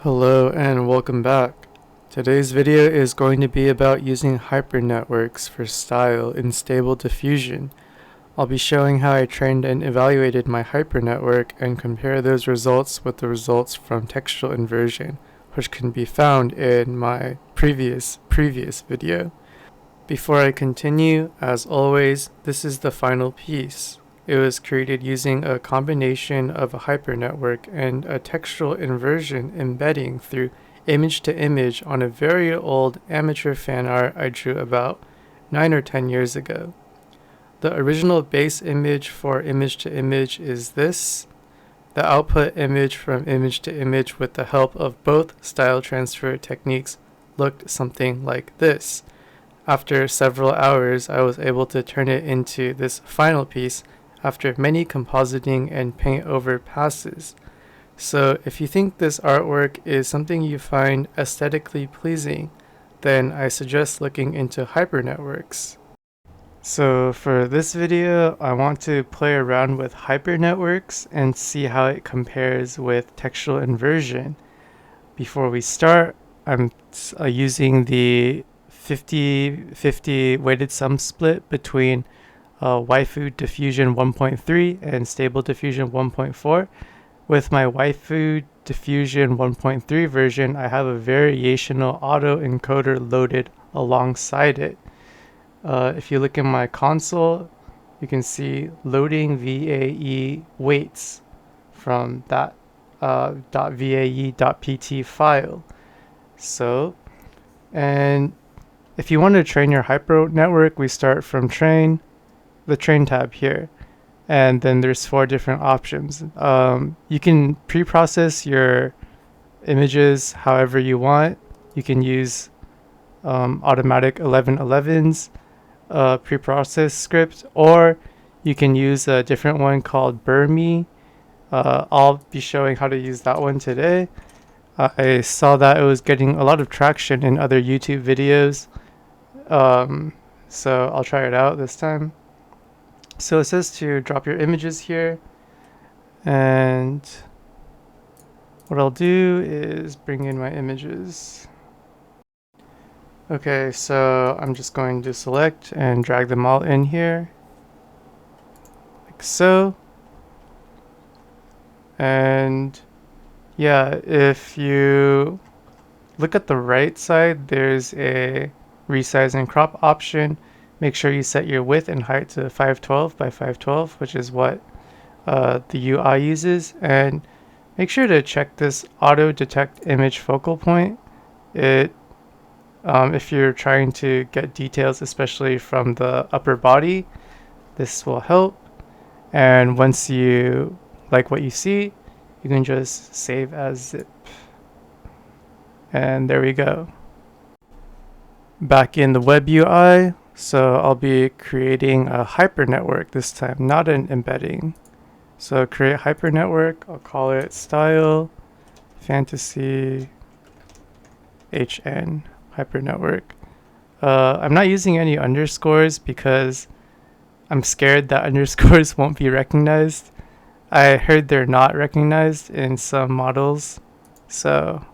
Hello and welcome back. Today's video is going to be about using hypernetworks for style in Stable Diffusion. I'll be showing how I trained and evaluated my hypernetwork and compare those results with the results from Textual Inversion, which can be found in my previous video. Before I continue, as always, this is the final piece. It was created using a combination of a hypernetwork and a textual inversion embedding through image to image on a very old amateur fan art I drew about 9 or 10 years ago. The original base image for image to image is this. The output image from image to image with the help of both style transfer techniques looked something like this. After several hours, I was able to turn it into this final piece after many compositing and paint over passes. So if you think this artwork is something you find aesthetically pleasing, then I suggest looking into hypernetworks. So for this video, I want to play around with hypernetworks and see how it compares with textual inversion. Before we start, I'm using the 50-50 weighted sum split between Waifu Diffusion 1.3 and Stable Diffusion 1.4. With my Waifu Diffusion 1.3 version, I have a variational autoencoder loaded alongside it. If you look in my console, you can see loading VAE weights from that .vae.pt file. And if you want to train your hypernetwork, we start from train, the train tab here, and then there's 4 different options. You can pre-process your images however you want. You can use automatic 1111's pre-process script, or you can use a different one called BIRME. I'll be showing how to use that one today. I saw that it was getting a lot of traction in other YouTube videos, so I'll try it out this time. So it says to drop your images here, and what I'll do is bring in my images. Okay, so I'm just going to select and drag them all in here, like so. And yeah, if you look at the right side, there's a resize and crop option. Make sure you set your width and height to 512 by 512, which is what the UI uses. And make sure to check this auto detect image focal point. If you're trying to get details, especially from the upper body, this will help. And once you like what you see, you can just save as zip. And there we go. Back in the web UI, so I'll be creating a hypernetwork this time, not an embedding. So create hypernetwork, I'll call it style fantasy HN hypernetwork. I'm not using any underscores because I'm scared that underscores won't be recognized. I heard they're not recognized in some models. So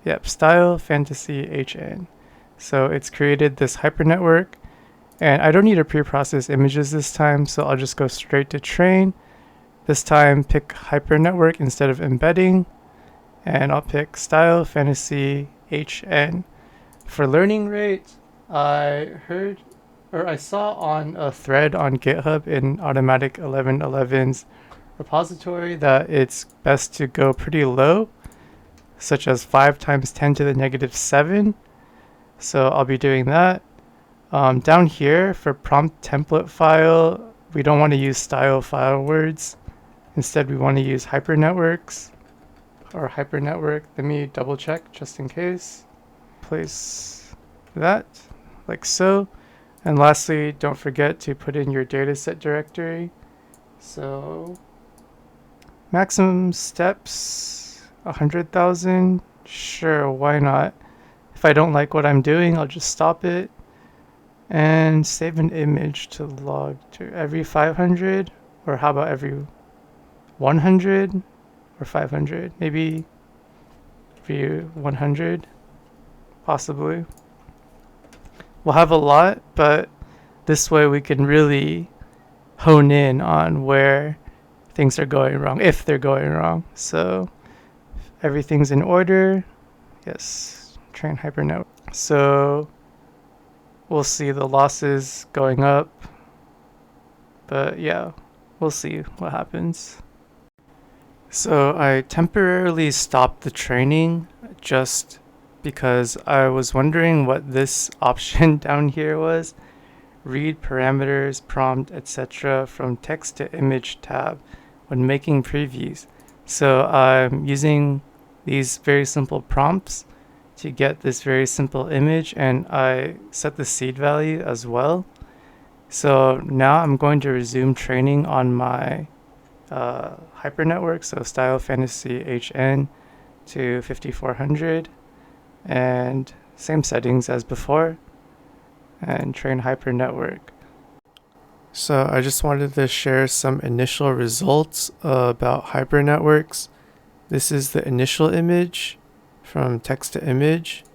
yep, style fantasy HN. So it's created this hypernetwork, and I don't need to pre-process images this time, so I'll just go straight to train. This time pick hypernetwork instead of embedding, and I'll pick style fantasy HN. For learning rate, I saw on a thread on GitHub in automatic 1111's repository that it's best to go pretty low, such as 5 times 10 to the negative 7. So I'll be doing that. Down here for prompt template file, we don't want to use style file words. Instead, we want to use hypernetworks or hypernetwork. Let me double check just in case. Place that like so. And lastly, don't forget to put in your dataset directory. So maximum steps 100,000. Sure, why not? If I don't like what I'm doing, I'll just stop it and save an image to log to every 500, or how about every 100 or 500? Maybe be 100, possibly. We'll have a lot, but this way we can really hone in on where things are going wrong, if they're going wrong. So everything's in order. Yes, train hypernetwork. So we'll see the losses going up, but yeah, we'll see what happens. So I temporarily stopped the training just because I was wondering what this option down here was. Read parameters, prompt, etc. from text to image tab when making previews. So I'm using these very simple prompts to get this very simple image, and I set the seed value as well. So now I'm going to resume training on my Hypernetwork, so Style Fantasy HN to 5400, and same settings as before, and train Hypernetwork. So I just wanted to share some initial results about Hypernetworks. This is the initial image from text to image.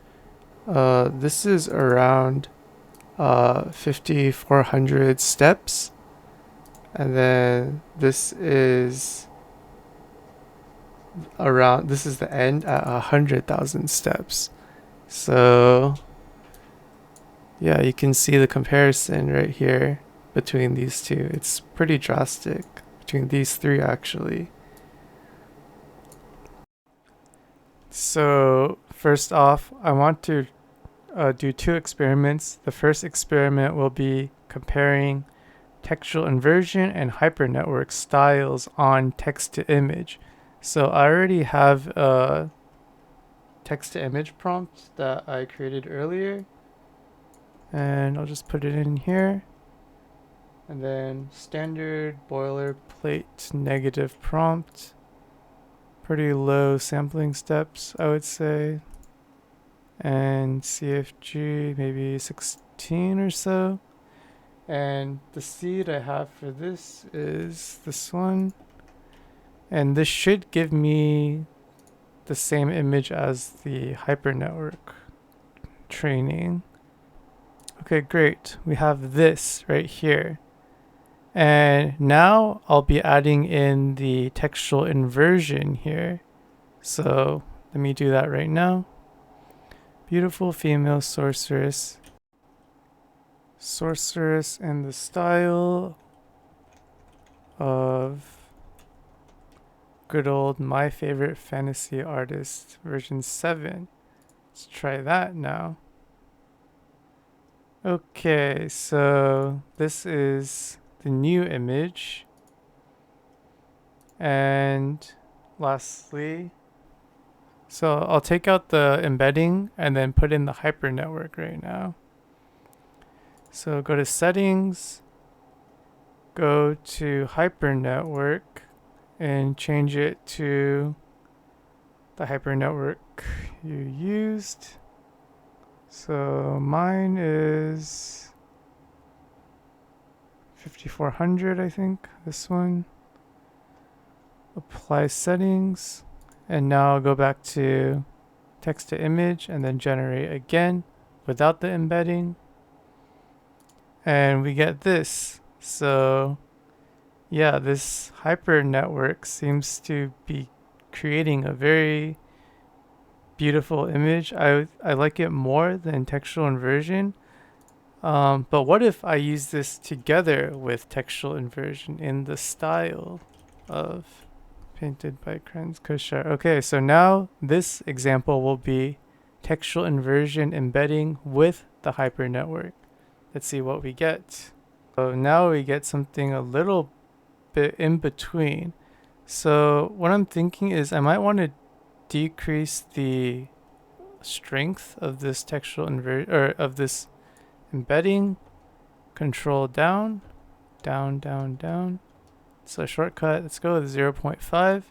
This is around 5400 steps. And then this is the end at 100,000 steps. So yeah, you can see the comparison right here between these two. It's pretty drastic between these three actually. So first off, I want to do two experiments. The first experiment will be comparing textual inversion and hypernetwork styles on text to image. So I already have a text to image prompt that I created earlier, and I'll just put it in here. And then standard boilerplate negative prompt, pretty low sampling steps I would say, and CFG maybe 16 or so. And the seed I have for this is this one, and this should give me the same image as the hypernetwork training. Okay, great. We have this right here. And now I'll be adding in the textual inversion here. So let me do that right now. Beautiful female sorceress. Sorceress in the style of good old My Favorite Fantasy Artist version 7. Let's try that now. Okay, so this is the new image. And lastly, so I'll take out the embedding and then put in the hypernetwork right now. So go to settings, go to hypernetwork, and change it to the hypernetwork you used. So mine is 5400, I think, this one. Apply settings, and now I'll go back to text to image and then generate again without the embedding. And we get this. So yeah, this hypernetwork seems to be creating a very beautiful image. I like it more than textual inversion. But what if I use this together with textual inversion in the style of painted by Kasucast? Okay, so now this example will be textual inversion embedding with the hypernetwork. Let's see what we get. So now we get something a little bit in between. So what I'm thinking is I might want to decrease the strength of this textual inversion, or of this embedding. Control down, down, down, down. So shortcut, let's go with 0.5.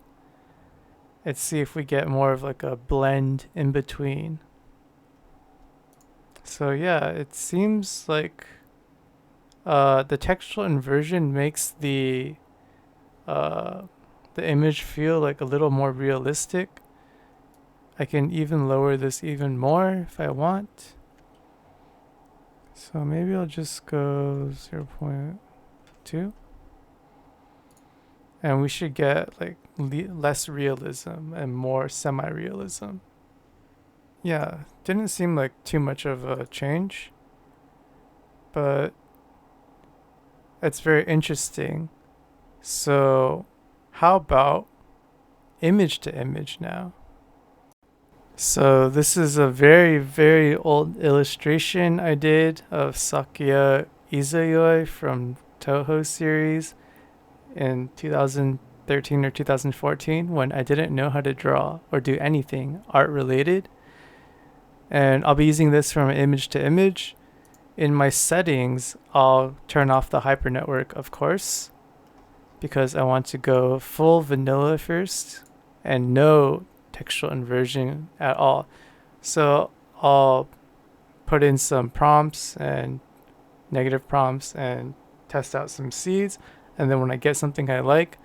Let's see if we get more of like a blend in between. So yeah, it seems like the textual inversion makes the image feel like a little more realistic. I can even lower this even more if I want. So maybe I'll just go 0.2. And we should get like less realism and more semi-realism. Yeah, didn't seem like too much of a change, but it's very interesting. So how about image to image now? So this is a very, very old illustration I did of Sakuya Izuyoi from Toho series in 2013 or 2014 when I didn't know how to draw or do anything art related. And I'll be using this from image to image. In my settings, I'll turn off the Hypernetwork, of course, because I want to go full vanilla first and no textual inversion at all. So I'll put in some prompts and negative prompts and test out some seeds. And then when I get something I like,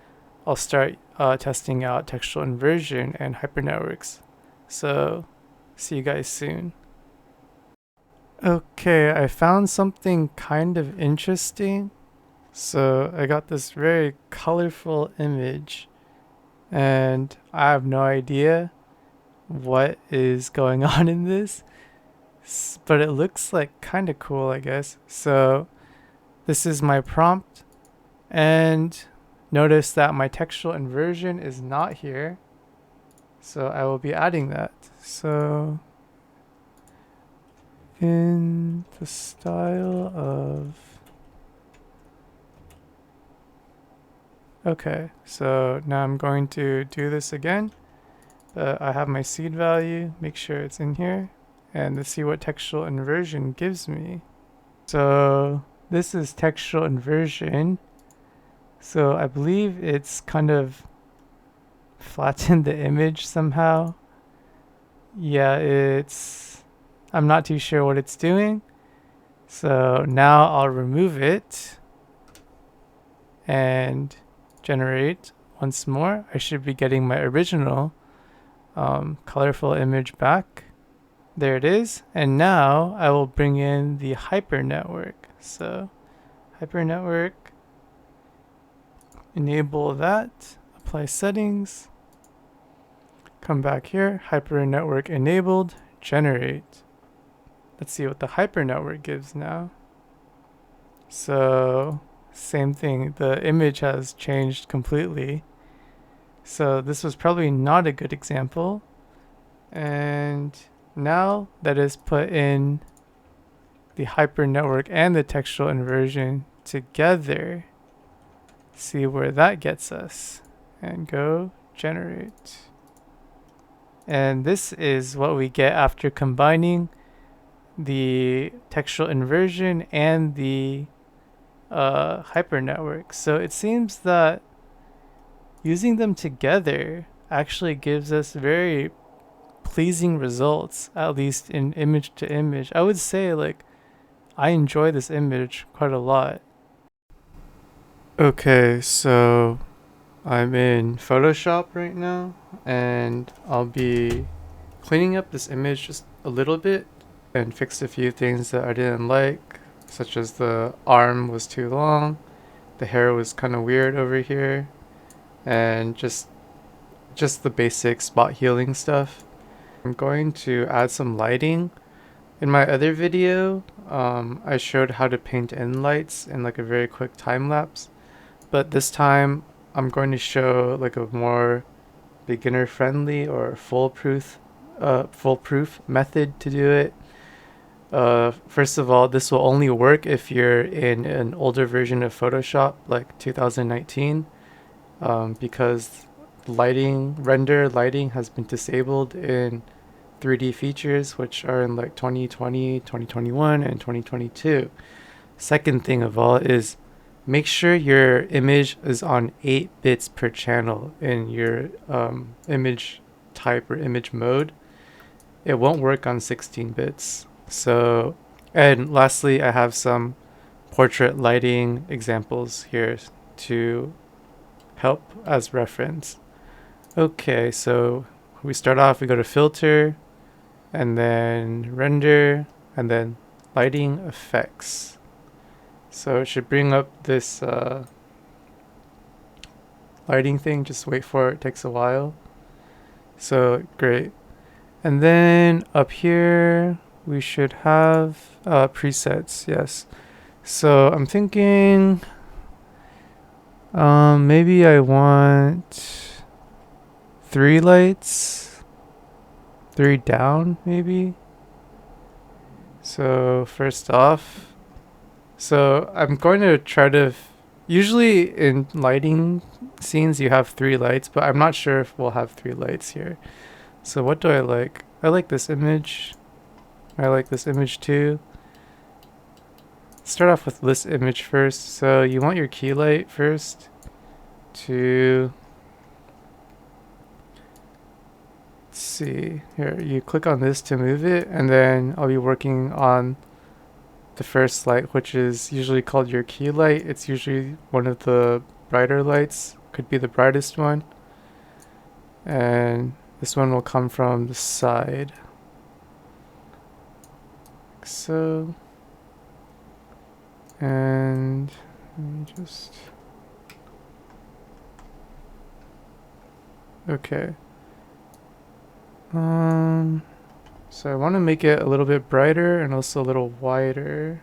I'll start testing out textual inversion and hypernetworks. So see you guys soon. Okay, I found something kind of interesting. So I got this very colorful image and I have no idea what is going on in this, but it looks like kind of cool, I guess. So this is my prompt, and notice that my textual inversion is not here, so I will be adding that. So in the style of, okay, so now I'm going to do this again. I have my seed value, make sure it's in here, and let's see what textual inversion gives me. So this is textual inversion. So I believe it's kind of flattened the image somehow. Yeah, I'm not too sure what it's doing. So now I'll remove it and generate once more. I should be getting my original colorful image back. There it is. And now I will bring in the Hypernetwork. So Hypernetwork, enable that, apply settings, come back here, Hypernetwork enabled, generate. Let's see what the Hypernetwork gives now. So same thing, the image has changed completely. So this was probably not a good example. And now that is put in the Hypernetwork and the textual inversion together, see where that gets us, and go generate. And this is what we get after combining the textual inversion and the Hypernetwork. So it seems that using them together actually gives us very pleasing results, at least in image to image. I would say like I enjoy this image quite a lot. Okay, so I'm in Photoshop right now and I'll be cleaning up this image just a little bit and fixed a few things that I didn't like, such as the arm was too long, the hair was kind of weird over here, and just the basic spot healing stuff. I'm going to add some lighting. In my other video, I showed how to paint in lights in like a very quick time lapse, but this time I'm going to show like a more beginner friendly or foolproof method to do it. First of all, this will only work if you're in an older version of Photoshop like 2019, because render lighting has been disabled in 3D features, which are in like 2020, 2021, and 2022. Second thing of all is make sure your image is on 8 bits per channel in your image type or image mode. It won't work on 16 bits. So, and lastly, I have some portrait lighting examples here to help as reference. Okay, so we start off, we go to filter, and then render, and then lighting effects. So it should bring up this lighting thing. Just wait for it, it takes a while. So great. And then up here we should have presets. Yes. So I'm thinking maybe I want 3 lights, 3 down maybe. So first off, so I'm going to try to usually in lighting scenes you have 3 lights, but I'm not sure if we'll have 3 lights here. So what do I like? I like this image. I like this image too. Start off with this image first. So you want your key light first to, let's see here, you click on this to move it, and then I'll be working on the first light, which is usually called your key light. It's usually one of the brighter lights, could be the brightest one, and this one will come from the side, like so. And let me just, okay. So I want to make it a little bit brighter and also a little wider.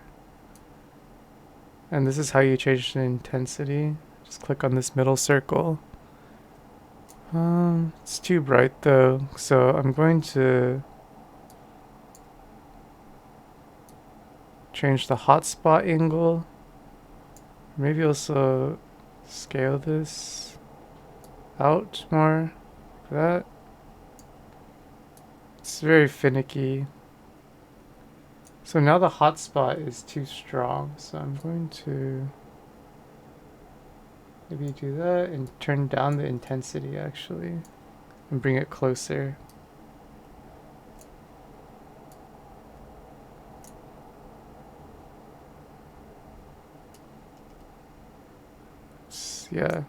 And this is how you change the intensity. Just click on this middle circle. It's too bright though, so I'm going to change the hotspot angle. Maybe also scale this out more, like that. It's very finicky. So now the hotspot is too strong, so I'm going to maybe do that and turn down the intensity actually and bring it closer. Yeah.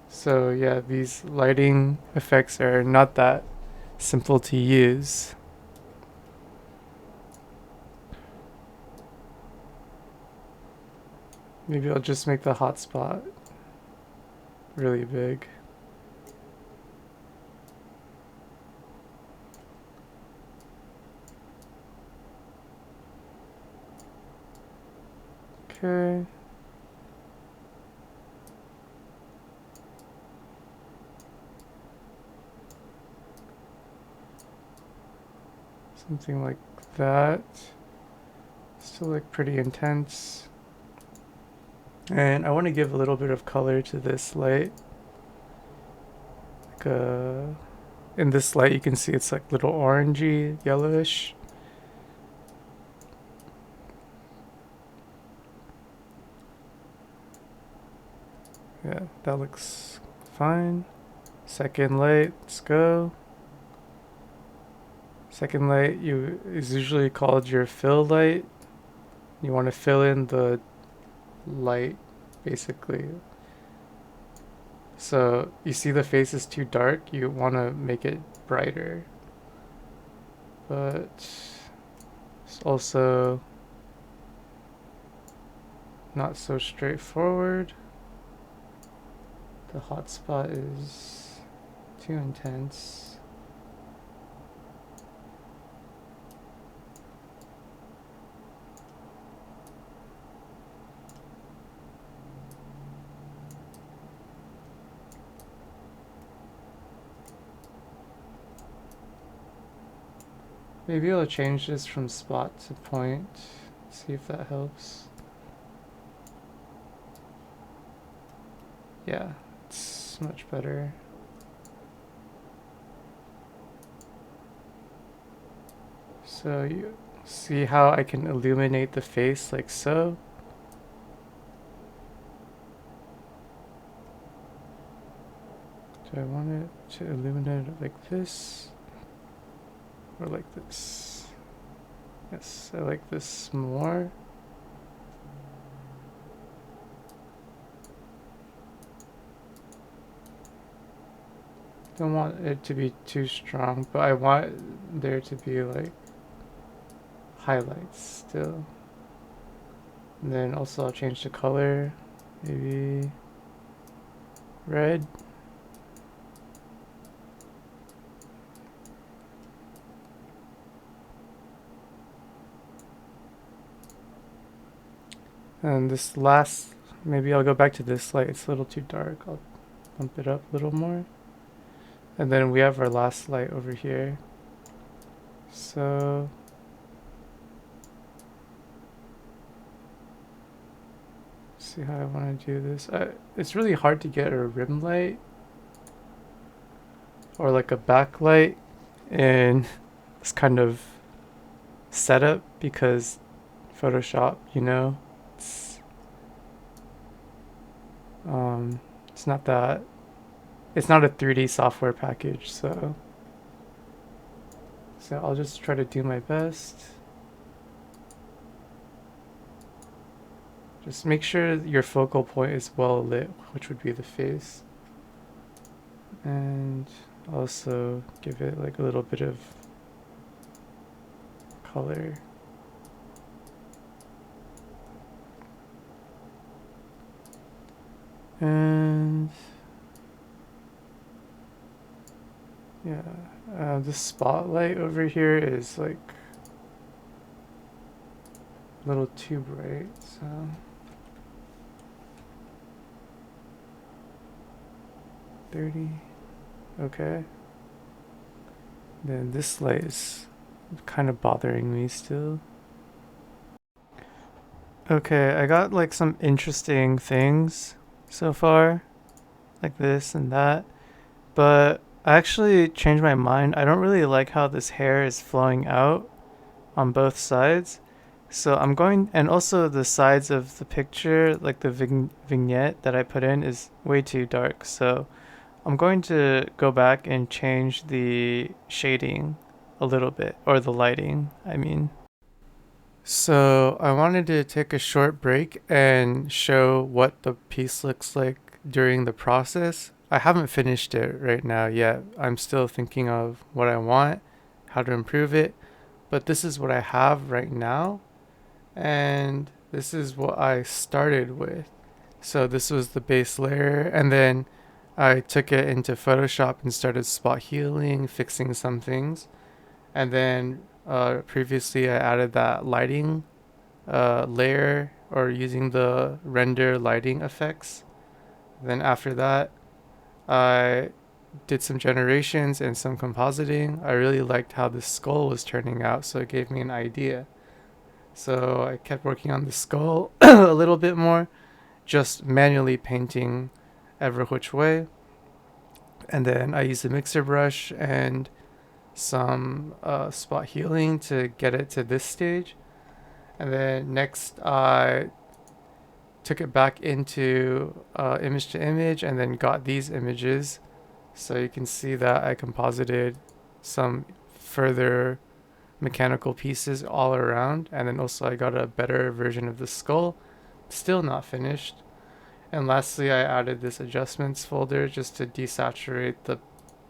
So yeah, these lighting effects are not that simple to use. Maybe I'll just make the hotspot really big. Okay. Something like that. Still look pretty intense. And I want to give a little bit of color to this light. Like in this light you can see it's like little orangey, yellowish. Yeah, that looks fine. Second light, let's go. Second light is usually called your fill light. You want to fill in the light basically. So you see the face is too dark, you want to make it brighter. But it's also not so straightforward. The hotspot is too intense. Maybe I'll change this from spot to point, see if that helps. Yeah, it's much better. So you see how I can illuminate the face like so? Do I want it to illuminate it like this? Or like this? Yes, I like this more. don't want it to be too strong, but I want there to be like highlights still. And then also I'll change the color, maybe red. And this last, maybe I'll go back to this light. It's a little too dark. I'll bump it up a little more. And then we have our last light over here. So see how I want to do this. It's really hard to get a rim light or like a backlight in this kind of setup because Photoshop, you know, it's not that, it's not a 3D software package, so I'll just try to do my best. Just make sure your focal point is well lit, which would be the face. And also give it like a little bit of color. And yeah, the spotlight over here is like a little too bright, so 30. Okay. Then this light is kind of bothering me still. Okay, I got like some interesting things so far, like this and that, but I actually changed my mind. I don't really like how this hair is flowing out on both sides. So I'm going, and also the sides of the picture, like the vignette that I put in is way too dark. So I'm going to go back and change the shading a little bit, or the lighting, I mean. So I wanted to take a short break and show what the piece looks like during the process. I haven't finished it right now yet. I'm still thinking of what I want, how to improve it, but this is what I have right now, and this is what I started with. So this was the base layer, and then I took it into Photoshop and started spot healing, fixing some things, and then previously I added that lighting layer, or using the render lighting effects. Then after that I did some generations and some compositing. I really liked how the skull was turning out, so it gave me an idea. So I kept working on the skull a little bit more, just manually painting every which way. And then I used a mixer brush and some spot healing to get it to this stage. And then next I took it back into image to image and then got these images. So you can see that I composited some further mechanical pieces all around, and then also I got a better version of the skull, still not finished. And lastly I added this adjustments folder just to desaturate the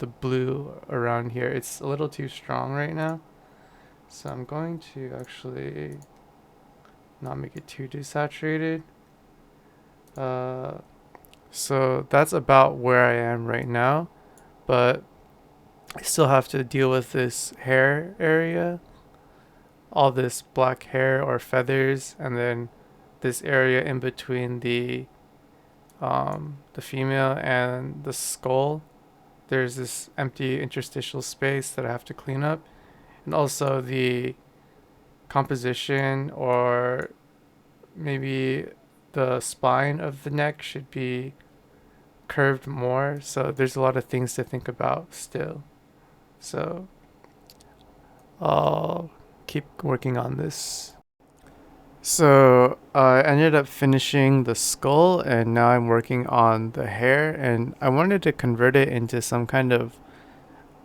blue around here. It's a little too strong right now, so I'm going to actually not make it too desaturated. So that's about where I am right now, but I still have to deal with this hair area, all this black hair or feathers, and then this area in between the female and the skull. There's this empty interstitial space that I have to clean up, and also the composition, or maybe the spine of the neck should be curved more. So there's a lot of things to think about still. So I'll keep working on this. So I ended up finishing the skull, and now I'm working on the hair, and I wanted to convert it into some kind of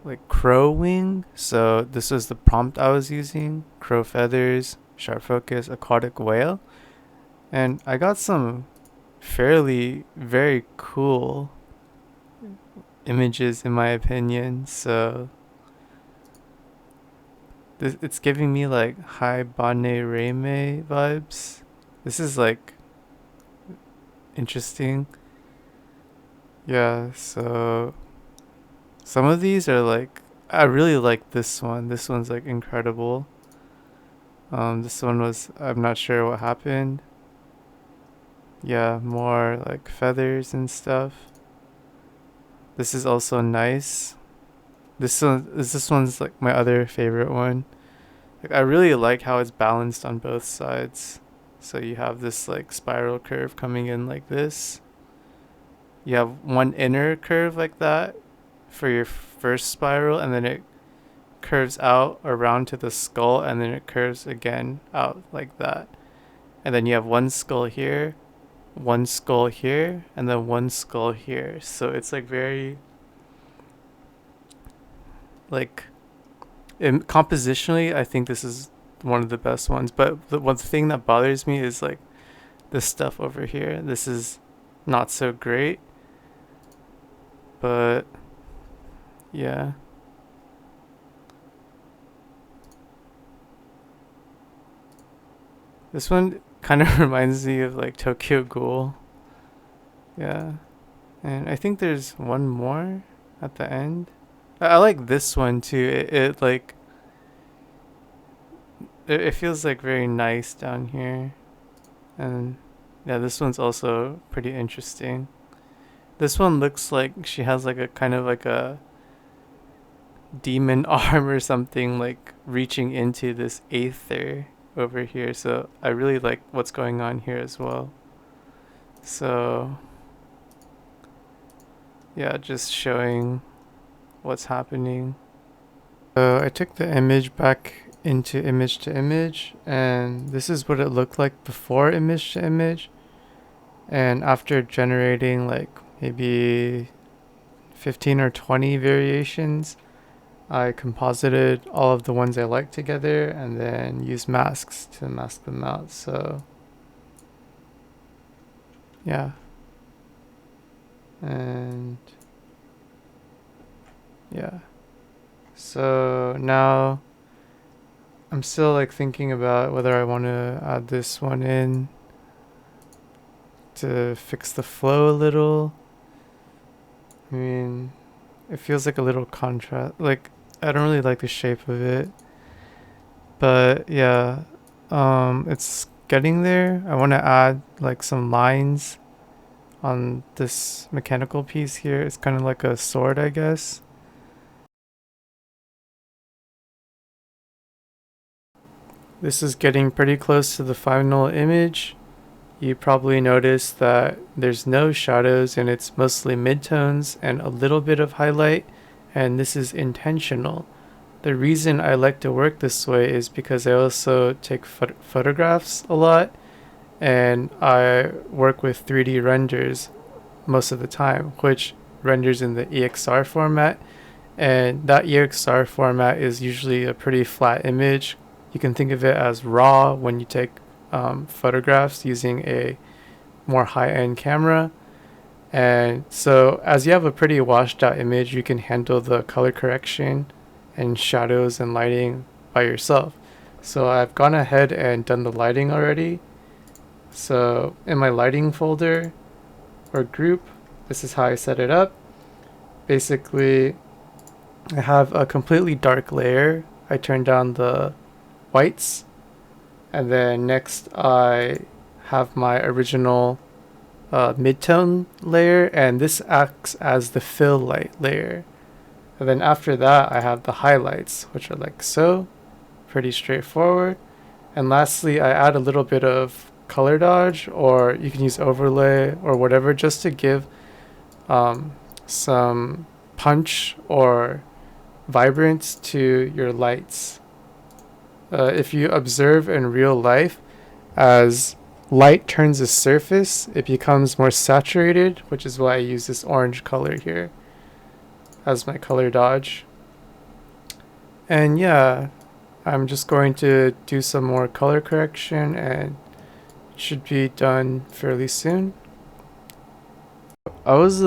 like crow wing. So this was the prompt I was using: crow feathers, sharp focus, aquatic whale. And I got some fairly very cool images in my opinion. So it's giving me like Hypernetwork vibes. This is like interesting. Yeah, so some of these are like, I really like this one. This one's like incredible. This one was, I'm not sure what happened. Yeah, more like feathers and stuff. This is also nice. This one's like my other favorite one. Like I really like how it's balanced on both sides. So you have this like spiral curve coming in like this. You have one inner curve like that for your first spiral, and then it curves out around to the skull, and then it curves again out like that. And then you have one skull here, and then one skull here. So it's like very like compositionally, I think this is one of the best ones. But the one thing that bothers me is like this stuff over here. This is not so great. But yeah. This one kind of reminds me of like Tokyo Ghoul. Yeah. And I think there's one more at the end. I like this one too. It like it feels like very nice down here. And yeah, this one's also pretty interesting. This one looks like she has like a kind of like a demon arm or something, like reaching into this aether over here. So I really like what's going on here as well. So yeah, just showing what's happening. So I took the image back into image to image, and this is what it looked like before image to image. And after generating like maybe 15 or 20 variations, I composited all of the ones I liked together and then used masks to mask them out. So yeah. And yeah. So now I'm still like thinking about whether I want to add this one in to fix the flow a little. I mean, it feels like a little contrast. Like I don't really like the shape of it, but yeah, it's getting there. I want to add like some lines on this mechanical piece here. It's kind of like a sword, I guess. This is getting pretty close to the final image. You probably noticed that there's no shadows and it's mostly midtones and a little bit of highlight, and this is intentional. The reason I like to work this way is because I also take photographs a lot, and I work with 3D renders most of the time, which renders in the EXR format, and that EXR format is usually a pretty flat image. You can think of it as raw when you take photographs using a more high-end camera. And so as you have a pretty washed out image, you can handle the color correction and shadows and lighting by yourself. So I've gone ahead and done the lighting already. So in my lighting folder or group, this is how I set it up. Basically, I have a completely dark layer. I turn down the whites, and then next I have my original midtone layer, and this acts as the fill light layer. And then after that I have the highlights, which are like so, pretty straightforward. And lastly, I add a little bit of color dodge, or you can use overlay or whatever, just to give some punch or vibrance to your lights. If you observe in real life, as light turns a surface, it becomes more saturated, which is why I use this orange color here as my color dodge. And yeah, I'm just going to do some more color correction, and it should be done fairly soon. I was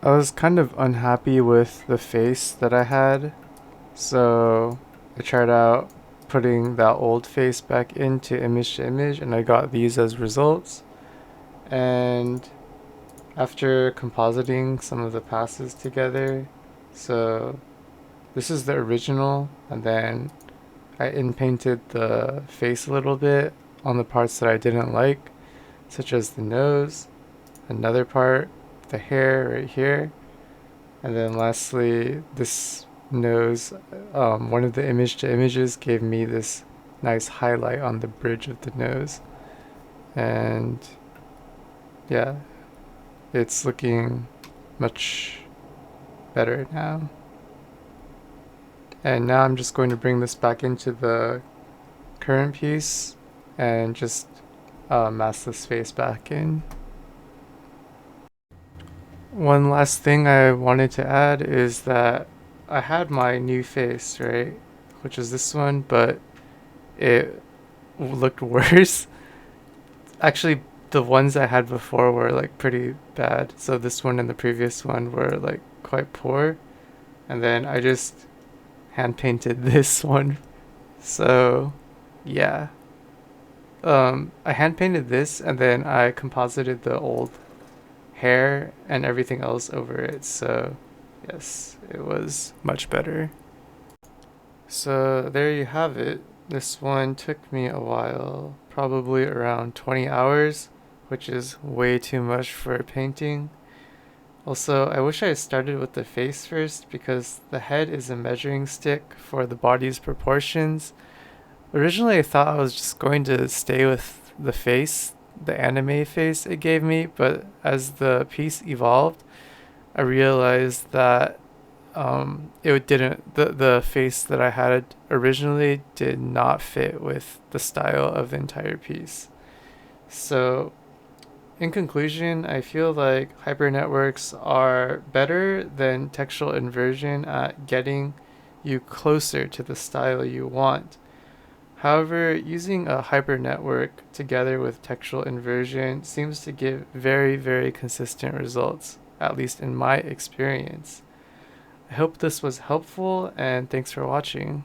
I was kind of unhappy with the face that I had, so I tried out putting that old face back into image to image, and I got these as results. And after compositing some of the passes together, so this is the original, and then I inpainted the face a little bit on the parts that I didn't like, such as the nose, another part, the hair right here, and then lastly this nose. One of the image to images gave me this nice highlight on the bridge of the nose, and yeah, it's looking much better now. And now I'm just going to bring this back into the current piece and just mask this face back in. One last thing I wanted to add is that I had my new face, right? Which is this one, but it looked worse. Actually, the ones I had before were like pretty bad. So this one and the previous one were like quite poor. And then I just hand painted this one. So yeah. I hand painted this and then I composited the old hair and everything else over it. So yes, it was much better. So there you have it. This one took me a while, probably around 20 hours, which is way too much for painting. Also, I wish I had started with the face first because the head is a measuring stick for the body's proportions. Originally, I thought I was just going to stay with the face, the anime face it gave me, but as the piece evolved, I realized that it didn't, the face that I had originally did not fit with the style of the entire piece. So in conclusion, I feel like hypernetworks are better than textual inversion at getting you closer to the style you want. However, using a hypernetwork together with textual inversion seems to give very, very consistent results, at least in my experience. I hope this was helpful, and thanks for watching.